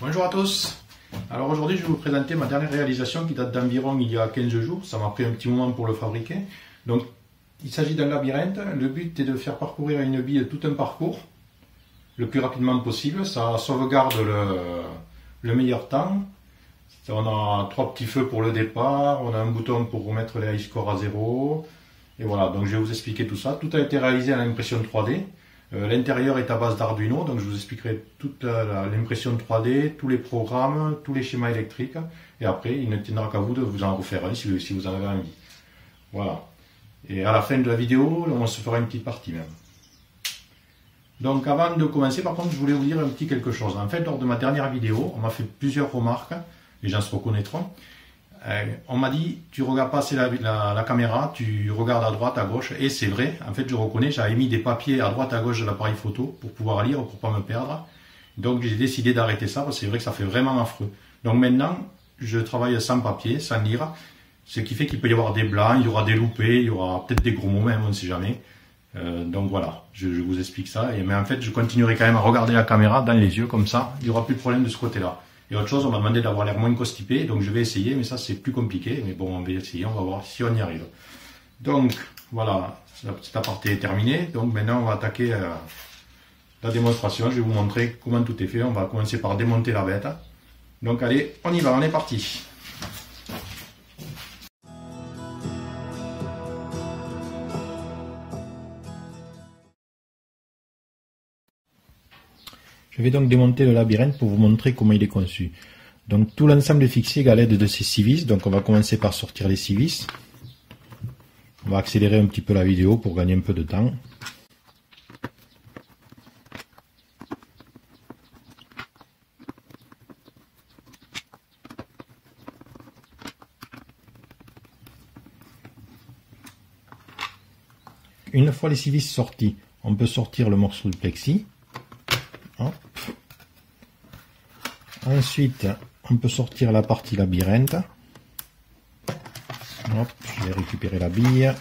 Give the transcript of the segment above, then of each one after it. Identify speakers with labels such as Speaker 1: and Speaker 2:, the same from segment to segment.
Speaker 1: Bonjour à tous. Alors aujourd'hui je vais vous présenter ma dernière réalisation qui date d'environ il y a 15 jours. Ça m'a pris un petit moment pour le fabriquer. Donc il s'agit d'un labyrinthe. Le but est de faire parcourir à une bille tout un parcours le plus rapidement possible. Ça sauvegarde le meilleur temps. On a 3 petits feux pour le départ. On a un bouton pour remettre les high scores à 0. Et voilà, donc je vais vous expliquer tout ça. Tout a été réalisé à l'impression 3D. L'intérieur est à base d'Arduino, donc je vous expliquerai toute l'impression 3D, tous les programmes, tous les schémas électriques. Et après, il ne tiendra qu'à vous de vous en refaire un si vous en avez envie. Voilà. Et à la fin de la vidéo, on se fera une petite partie même. Donc avant de commencer, par contre, je voulais vous dire un petit quelque chose. En fait, lors de ma dernière vidéo, on m'a fait plusieurs remarques, les gens se reconnaîtront. On m'a dit, tu regardes pas assez la caméra, tu regardes à droite, à gauche, et c'est vrai, en fait je reconnais, j'avais mis des papiers à droite, à gauche de l'appareil photo pour pouvoir lire, pour pas me perdre. Donc j'ai décidé d'arrêter ça, parce que c'est vrai que ça fait vraiment affreux. Donc maintenant, je travaille sans papier, sans lire, ce qui fait qu'il peut y avoir des blancs, il y aura des loupés, il y aura peut-être des gros mots même, on ne sait jamais. Donc voilà, je vous explique ça, mais en fait je continuerai quand même à regarder la caméra dans les yeux, comme ça, il n'y aura plus de problème de ce côté-là. Et autre chose, on m'a demandé d'avoir l'air moins constipé, donc je vais essayer, mais ça c'est plus compliqué. Mais bon, on va essayer, on va voir si on y arrive. Donc voilà, cette partie est terminée. Donc maintenant on va attaquer la démonstration. Je vais vous montrer comment tout est fait. On va commencer par démonter la bête. Donc allez, on y va, on est parti. Je vais donc démonter le labyrinthe pour vous montrer comment il est conçu. Donc tout l'ensemble est fixé à l'aide de ces 6 vis. Donc on va commencer par sortir les 6 vis. On va accélérer un petit peu la vidéo pour gagner un peu de temps. Une fois les 6 vis sortis, on peut sortir le morceau de plexi. Hop. Ensuite, on peut sortir la partie labyrinthe. Hop, je vais récupérer la bille.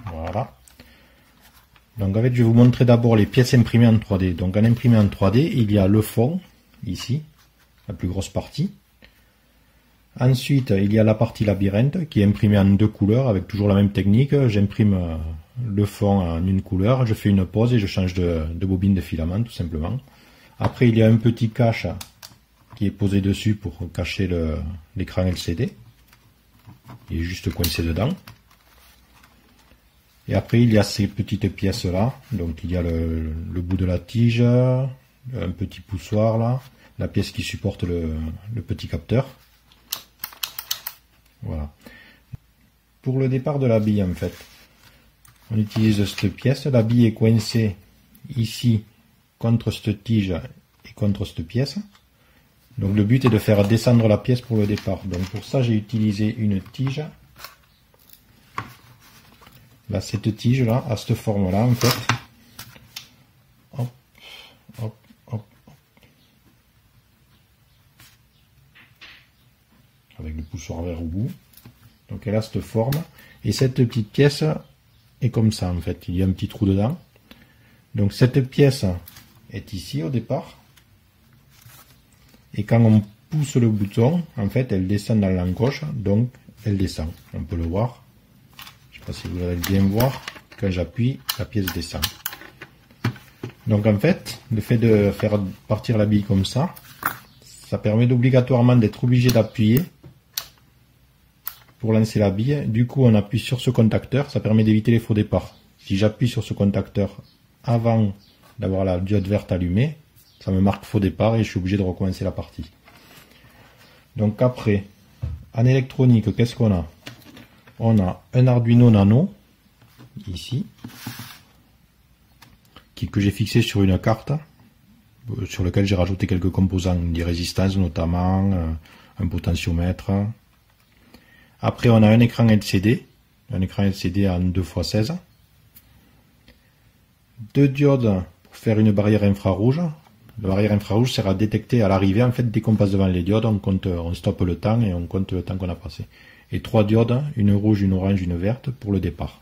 Speaker 1: Voilà. Donc en fait, je vais vous montrer d'abord les pièces imprimées en 3D. Donc en imprimé en 3D, il y a le fond, ici, la plus grosse partie. Ensuite, il y a la partie labyrinthe qui est imprimée en 2 couleurs avec toujours la même technique. J'imprime le fond en une couleur, je fais une pause et je change de bobine de filament tout simplement. Après, il y a un petit cache qui est posé dessus pour cacher l'écran LCD. Il est juste coincé dedans. Et après, il y a ces petites pièces là. Donc, il y a le bout de la tige, un petit poussoir là, la pièce qui supporte le petit capteur. Voilà. Pour le départ de la bille, en fait, on utilise cette pièce. La bille est coincée ici contre cette tige et contre cette pièce. Donc le but est de faire descendre la pièce pour le départ. Donc pour ça, j'ai utilisé une tige. Là, cette tige là, à cette forme là, en fait. Hop, hop, hop. Avec le poussoir vert au bout. Donc elle a cette forme. Et cette petite pièce est comme ça, en fait. Il y a un petit trou dedans. Donc cette pièce est ici au départ. Et quand on pousse le bouton, en fait, elle descend dans l'encoche. Donc elle descend. On peut le voir. Je ne sais pas si vous allez bien voir. Quand j'appuie, la pièce descend. Donc en fait, le fait de faire partir la bille comme ça, ça permet obligatoirement d'être obligé d'appuyer pour lancer la bille. Du coup, on appuie sur ce contacteur, ça permet d'éviter les faux départs. Si j'appuie sur ce contacteur avant d'avoir la diode verte allumée, ça me marque faux départ et je suis obligé de recommencer la partie. Donc après, en électronique, qu'est-ce qu'on a? On a un Arduino Nano, ici, que j'ai fixé sur une carte, sur lequel j'ai rajouté quelques composants, des résistances notamment, un potentiomètre. Après, on a un écran LCD en 2x16. 2 diodes pour faire une barrière infrarouge. La barrière infrarouge sert à détecter à l'arrivée, en fait, dès qu'on passe devant les diodes, on stoppe le temps et on compte le temps qu'on a passé. Et 3 diodes, une rouge, une orange, une verte pour le départ.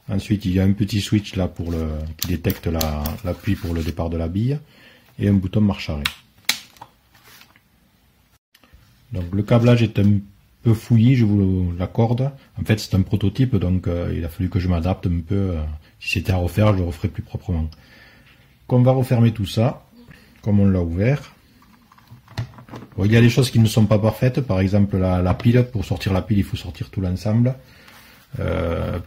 Speaker 1: Ensuite, il y a un petit switch là qui détecte l'appui pour le départ de la bille. et un bouton marche arrêt. Donc le câblage est un peu fouillis, je vous l'accorde. En fait c'est un prototype, donc il a fallu que je m'adapte un peu. Si c'était à refaire, je le referais plus proprement. On va refermer tout ça, comme on l'a ouvert. Bon, il y a des choses qui ne sont pas parfaites, par exemple la pile. Pour sortir la pile, il faut sortir tout l'ensemble.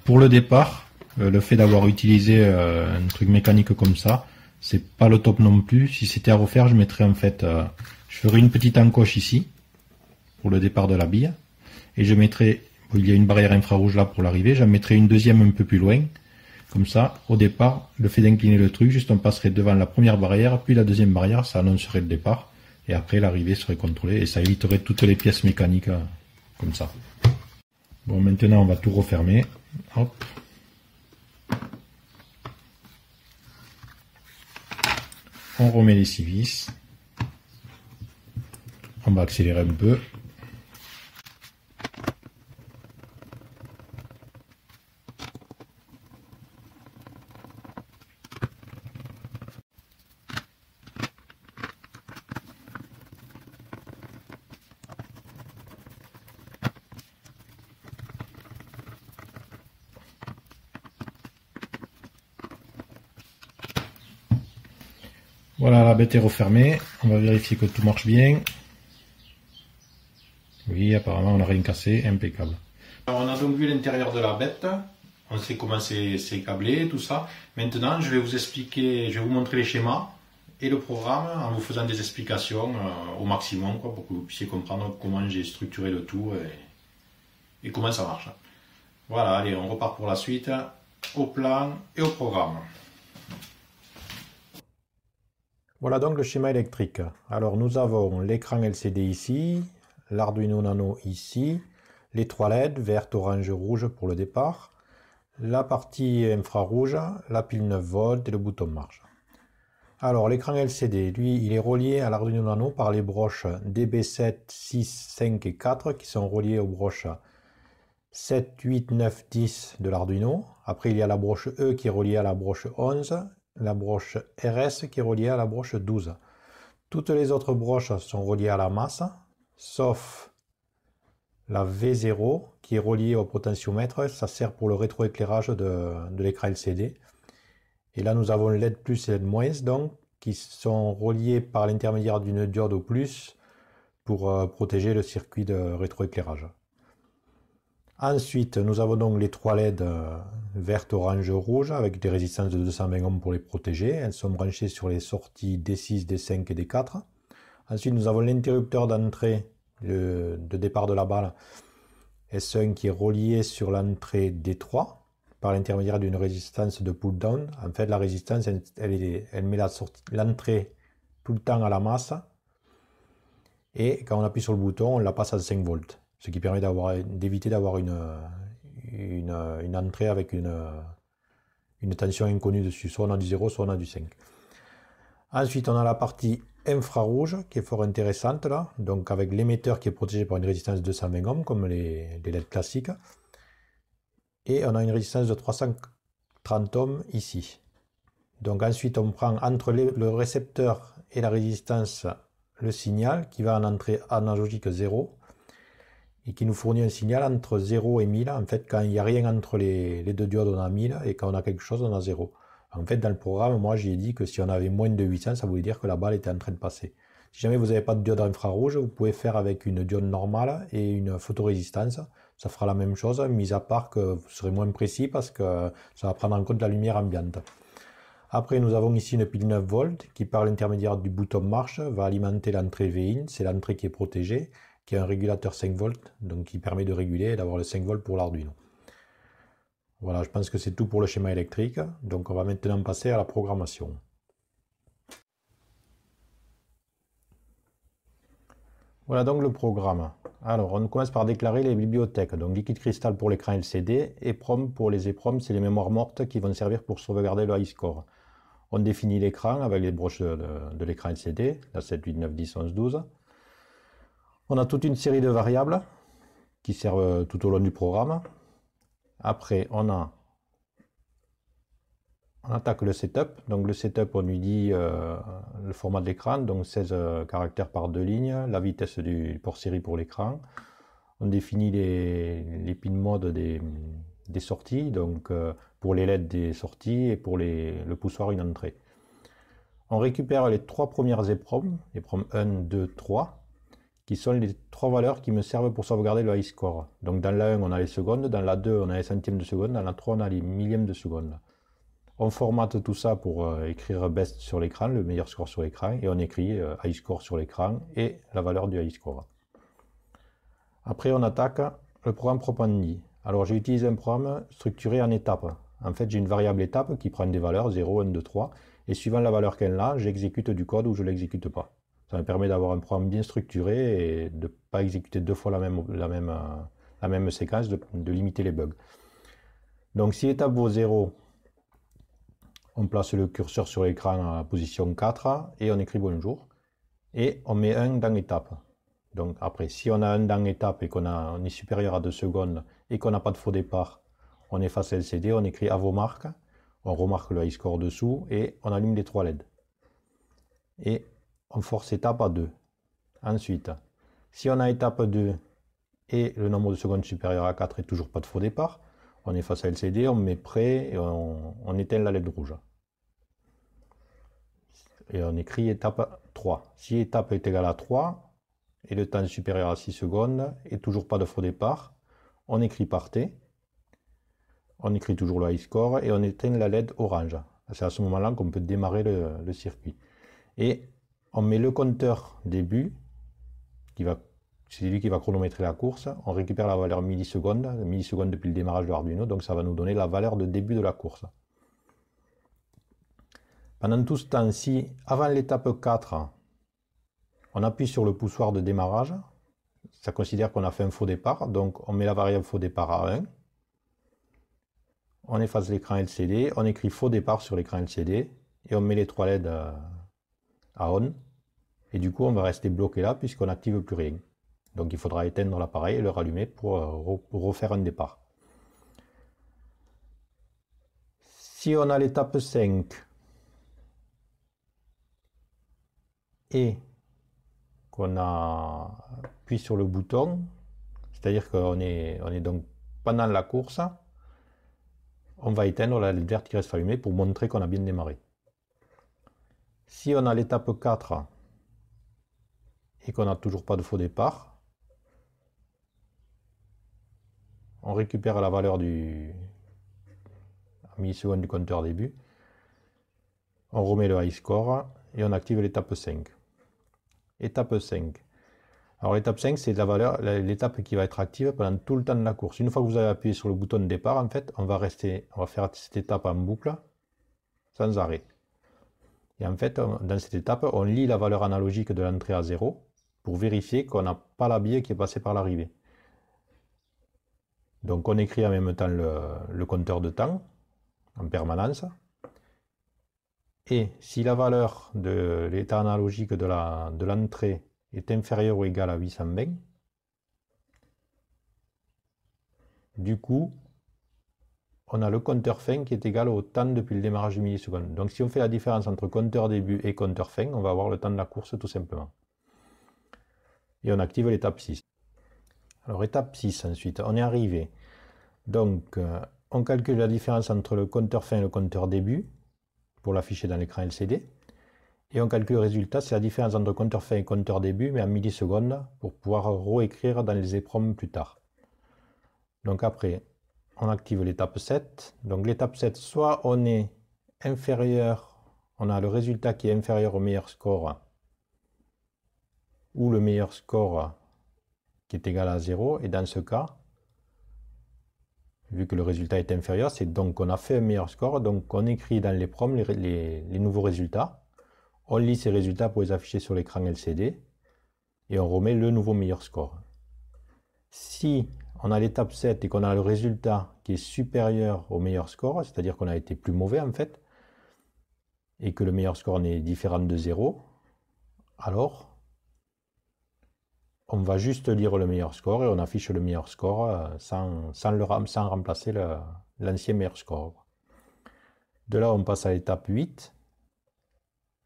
Speaker 1: Pour le départ, le fait d'avoir utilisé un truc mécanique comme ça, c'est pas le top non plus. Si c'était à refaire, je mettrais en fait, je ferais une petite encoche ici pour le départ de la bille, et je mettrai, il y a une barrière infrarouge là pour l'arrivée, j'en mettrai une deuxième un peu plus loin. Comme ça, au départ, le fait d'incliner le truc, juste on passerait devant la première barrière, puis la deuxième barrière, ça annoncerait le départ, et après l'arrivée serait contrôlée, et ça éviterait toutes les pièces mécaniques comme ça. Bon, maintenant on va tout refermer. Hop. On remet les 6 vis. On va accélérer un peu. Voilà, la bête est refermée. On va vérifier que tout marche bien. Oui, apparemment on n'a rien cassé, impeccable. Alors, on a donc vu l'intérieur de la bête. On sait comment c'est câblé, tout ça. Maintenant, je vais vous expliquer, je vais vous montrer les schémas et le programme en vous faisant des explications au maximum, quoi, pour que vous puissiez comprendre comment j'ai structuré le tout et comment ça marche. Voilà, allez, on repart pour la suite, au plan et au programme. Voilà donc le schéma électrique. Alors nous avons l'écran LCD ici, l'Arduino Nano ici, les 3 LED, vert, orange, rouge pour le départ, la partie infrarouge, la pile 9 volts et le bouton marche. Alors l'écran LCD, lui, il est relié à l'Arduino Nano par les broches DB7, 6, 5 et 4 qui sont reliées aux broches 7, 8, 9, 10 de l'Arduino. Après il y a la broche E qui est reliée à la broche 11, la broche RS qui est reliée à la broche 12. Toutes les autres broches sont reliées à la masse, sauf la V0 qui est reliée au potentiomètre. Ça sert pour le rétroéclairage de l'écran LCD. Et là nous avons LED plus et LED moins, donc, qui sont reliés par l'intermédiaire d'une diode au plus pour protéger le circuit de rétroéclairage. Ensuite, nous avons donc les 3 LED vert, orange, rouge avec des résistances de 220 ohms pour les protéger. Elles sont branchées sur les sorties D6, D5 et D4. Ensuite, nous avons l'interrupteur d'entrée de départ de la balle S1 qui est relié sur l'entrée D3 par l'intermédiaire d'une résistance de pull-down. En fait, la résistance, elle met l'entrée tout le temps à la masse. Et quand on appuie sur le bouton, on la passe à 5 volts. Ce qui permet d'éviter d'avoir une entrée avec une tension inconnue dessus. Soit on a du 0, soit on a du 5. Ensuite, on a la partie infrarouge qui est fort intéressante là. Donc avec l'émetteur qui est protégé par une résistance de 220 ohms comme les LED classiques. Et on a une résistance de 330 ohms ici. Donc ensuite, on prend entre le récepteur et la résistance le signal qui va en entrée analogique 0. Et qui nous fournit un signal entre 0 et 1000. En fait, quand il n'y a rien entre les deux diodes, on a 1000, et quand on a quelque chose, on a 0. En fait, dans le programme, moi, j'ai dit que si on avait moins de 800, ça voulait dire que la balle était en train de passer. Si jamais vous n'avez pas de diode infrarouge, vous pouvez faire avec une diode normale et une photorésistance. Ça fera la même chose, mis à part que vous serez moins précis parce que ça va prendre en compte la lumière ambiante. Après, nous avons ici une pile 9 volts qui, par l'intermédiaire du bouton marche, va alimenter l'entrée V-in. C'est l'entrée qui est protégée, qui a un régulateur 5 volts, donc qui permet de réguler et d'avoir le 5 volts pour l'Arduino. Voilà, je pense que c'est tout pour le schéma électrique. Donc on va maintenant passer à la programmation. Voilà donc le programme. Alors on commence par déclarer les bibliothèques. Donc Liquid Crystal pour l'écran LCD, EEPROM pour les EEPROM, c'est les mémoires mortes qui vont servir pour sauvegarder le high score. On définit l'écran avec les broches de l'écran LCD, la 7, 8, 9, 10, 11, 12. On a toute une série de variables qui servent tout au long du programme. Après, on a On attaque le setup. Donc le setup, on lui dit le format de l'écran, donc 16 caractères par 2 lignes, la vitesse du port série pour l'écran. On définit les pin modes des sorties, donc pour les LED des sorties et pour le poussoir une entrée. On récupère les 3 premières EPROM, EPROM 1, 2, 3, qui sont les 3 valeurs qui me servent pour sauvegarder le high score. Donc dans la 1, on a les secondes, dans la 2, on a les centièmes de seconde, dans la 3, on a les millièmes de seconde. On formate tout ça pour écrire best sur l'écran, le meilleur score sur l'écran, et on écrit high score sur l'écran et la valeur du high score. Après, on attaque le programme Propendi. Alors, j'ai utilisé un programme structuré en étapes. En fait, j'ai une variable étape qui prend des valeurs 0, 1, 2, 3, et suivant la valeur qu'elle a, j'exécute du code ou je l'exécute pas. Ça me permet d'avoir un programme bien structuré et de ne pas exécuter 2 fois la même séquence, de limiter les bugs. Donc, si étape vaut 0, on place le curseur sur l'écran à la position 4 et on écrit bonjour. Et on met 1 dans étape. Donc après, si on a 1 dans étape et on est supérieur à 2 secondes et qu'on n'a pas de faux départ, on efface LCD, on écrit à vos marques, on remarque le high score dessous et on allume les 3 LED. Et on force étape à 2. Ensuite, si on a étape 2 et le nombre de secondes supérieur à 4 et toujours pas de faux départ, on efface LCD, on met prêt et on éteint la LED rouge. Et on écrit étape 3. Si étape est égale à 3 et le temps est supérieur à 6 secondes et toujours pas de faux départ, on écrit partez. On écrit toujours le high score et on éteint la LED orange. C'est à ce moment-là qu'on peut démarrer le circuit. Et on met le compteur début, c'est lui qui va chronométrer la course. On récupère la valeur millisecondes depuis le démarrage de Arduino, donc ça va nous donner la valeur de début de la course. Pendant tout ce temps, si avant l'étape 4, on appuie sur le poussoir de démarrage, ça considère qu'on a fait un faux départ, donc on met la variable faux départ à 1. On efface l'écran LCD, on écrit faux départ sur l'écran LCD et on met les 3 LED à on. Et du coup, on va rester bloqué là puisqu'on n'active plus rien. Donc il faudra éteindre l'appareil et le rallumer pour refaire un départ. Si on a l'étape 5 et qu'on appuie sur le bouton, c'est-à-dire qu'on est donc pendant la course, on va éteindre la LED verte qui reste allumée pour montrer qu'on a bien démarré. Si on a l'étape 4 et qu'on n'a toujours pas de faux départ, on récupère la valeur du milliseconde du compteur début, on remet le high score et on active l'étape 5. Étape 5. Alors l'étape 5, c'est l'étape qui va être active pendant tout le temps de la course. Une fois que vous avez appuyé sur le bouton de départ, en fait, on va faire cette étape en boucle, sans arrêt. Et en fait, dans cette étape, on lit la valeur analogique de l'entrée à 0 pour vérifier qu'on n'a pas la biais qui est passé par l'arrivée. Donc on écrit en même temps le compteur de temps en permanence. Et si la valeur de l'état analogique de l'entrée est inférieure ou égale à 820, du coup, on a le compteur fin qui est égal au temps depuis le démarrage du milliseconde. Donc si on fait la différence entre compteur début et compteur fin, on va avoir le temps de la course tout simplement. Et on active l'étape 6. Alors étape 6 ensuite, on est arrivé. Donc on calcule la différence entre le compteur fin et le compteur début pour l'afficher dans l'écran LCD. Et on calcule le résultat, c'est la différence entre compteur fin et compteur début, mais en millisecondes, pour pouvoir réécrire dans les EPROM plus tard. Donc après, on active l'étape 7. Donc l'étape 7, soit on est inférieur, on a le résultat qui est inférieur au meilleur score, ou le meilleur score qui est égal à 0, et dans ce cas, vu que le résultat est inférieur, c'est donc qu'on a fait un meilleur score, donc on écrit dans l'EPROM les nouveaux résultats, on lit ces résultats pour les afficher sur l'écran LCD, et on remet le nouveau meilleur score. Si on a l'étape 7 et qu'on a le résultat qui est supérieur au meilleur score, c'est-à-dire qu'on a été plus mauvais en fait, et que le meilleur score n'est différent de 0, alors on va juste lire le meilleur score et on affiche le meilleur score sans remplacer l'ancien meilleur score.
Speaker 2: De là, on passe à l'étape 8.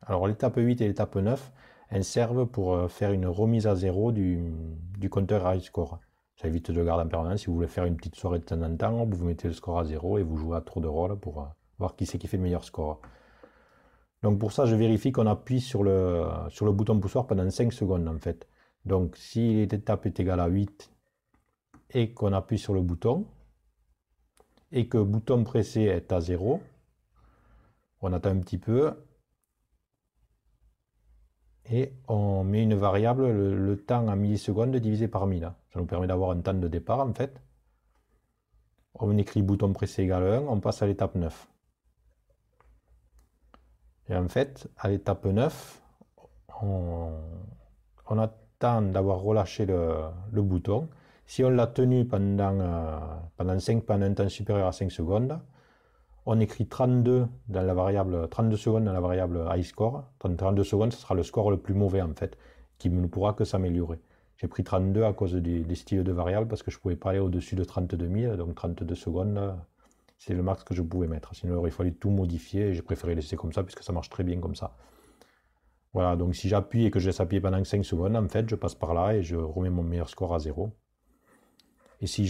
Speaker 2: Alors l'étape 8 et l'étape 9, elles servent pour faire une remise à zéro du compteur high score. Ça évite de garder en permanence. Si vous voulez faire une petite soirée de temps en temps, vous mettez le score à zéro et vous jouez à tour de rôle pour voir qui c'est qui fait le meilleur score. Donc pour ça, je vérifie qu'on appuie sur le bouton poussoir pendant 5 secondes en fait. Donc si l'étape est égale à 8 et qu'on appuie sur le bouton et que le bouton pressé est à 0, on attend un petit peu et on met une variable, le temps en millisecondes divisé par 1000. Ça nous permet d'avoir un temps de départ en fait. On écrit bouton pressé égale 1, on passe à l'étape 9. Et en fait, à l'étape 9, on attend d'avoir relâché le bouton. Si on l'a tenu pendant 5 temps supérieur à 5 secondes, on écrit 32 dans la variable 32 secondes dans la variable high score. 32 secondes, ce sera le score le plus mauvais en fait, qui ne pourra que s'améliorer. J'ai pris 32 à cause des styles de variables parce que je ne pouvais pas aller au-dessus de 32 000, donc 32 secondes, c'est le max que je pouvais mettre. Sinon, il aurait fallu tout modifier et j'ai préféré laisser comme ça puisque ça marche très bien comme ça. Voilà, donc si j'appuie et que je laisse appuyer pendant 5 secondes, en fait, je passe par là et je remets mon meilleur score à 0. Et si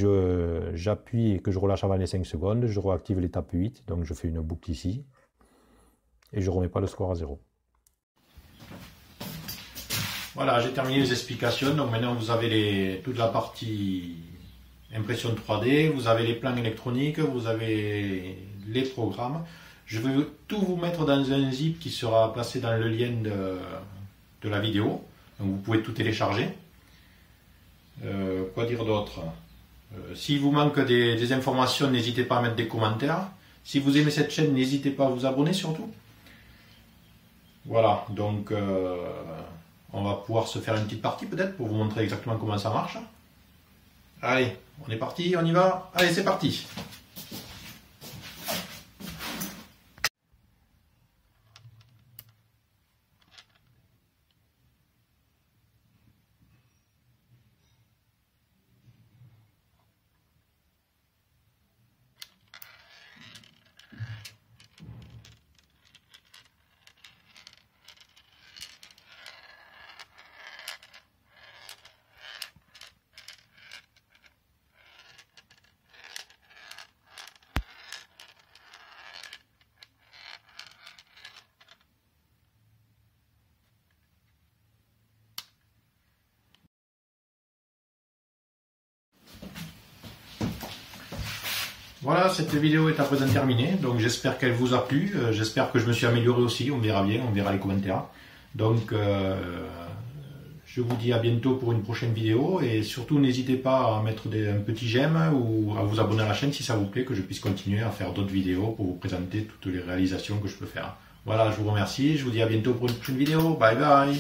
Speaker 2: j'appuie et que je relâche avant les 5 secondes, je réactive l'étape 8, donc je fais une boucle ici, et je ne remets pas le score à 0.
Speaker 1: Voilà, j'ai terminé les explications, donc maintenant vous avez toute la partie impression 3D, vous avez les plans électroniques, vous avez les programmes. Je vais tout vous mettre dans un zip qui sera placé dans le lien de la vidéo, donc vous pouvez tout télécharger. Quoi dire d'autre? S'il vous manque des informations, n'hésitez pas à mettre des commentaires. Si vous aimez cette chaîne, n'hésitez pas à vous abonner surtout. Voilà, donc on va pouvoir se faire une petite partie peut-être pour vous montrer exactement comment ça marche. Allez, on est parti, on y va. Allez, c'est parti. Voilà, cette vidéo est à présent terminée, donc j'espère qu'elle vous a plu, j'espère que je me suis amélioré aussi, on verra bien, on verra les commentaires. Donc je vous dis à bientôt pour une prochaine vidéo, et surtout n'hésitez pas à mettre un petit j'aime ou à vous abonner à la chaîne si ça vous plaît, que je puisse continuer à faire d'autres vidéos pour vous présenter toutes les réalisations que je peux faire. Voilà, je vous remercie, je vous dis à bientôt pour une prochaine vidéo, bye bye.